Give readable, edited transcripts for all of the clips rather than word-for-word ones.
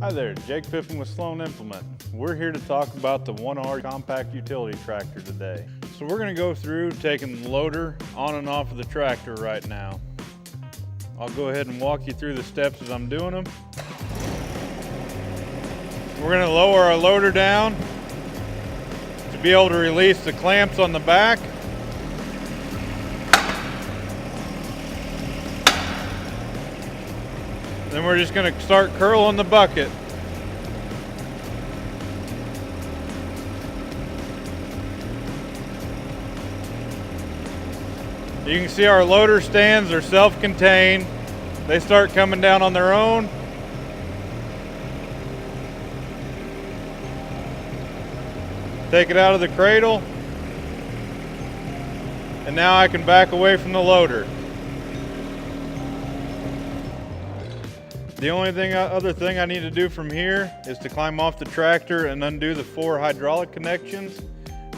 Hi there, Jake Pippin with Sloan Implement. We're here to talk about the 1R compact utility tractor today. So we're going to go through taking the loader on and off of the tractor right now. I'll go ahead and walk you through the steps as I'm doing them. We're going to lower our loader down to be able to release the clamps on the back. Then we're just going to start curling the bucket. You can see our loader stands are self-contained. They start coming down on their own. Take it out of the cradle. And now I can back away from the loader. The only other thing I need to do from here is to climb off the tractor and undo the 4 hydraulic connections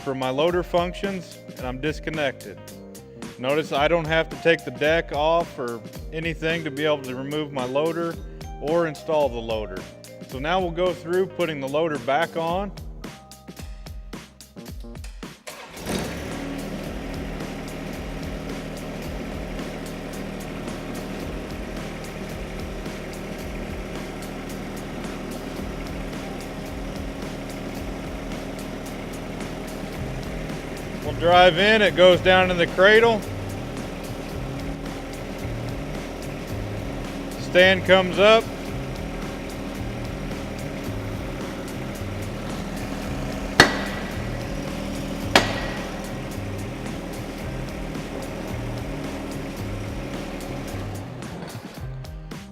for my loader functions, and I'm disconnected. Notice I don't have to take the deck off or anything to be able to remove my loader or install the loader. So now we'll go through putting the loader back on. We'll drive in, it goes down in the cradle. Stand comes up.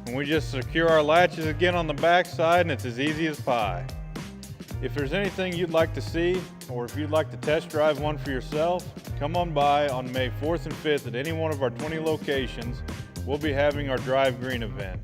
And we just secure our latches again on the back side, and it's as easy as pie. If there's anything you'd like to see, or if you'd like to test drive one for yourself, come on by on May 4th and 5th at any one of our 20 locations. We'll be having our Drive Green event.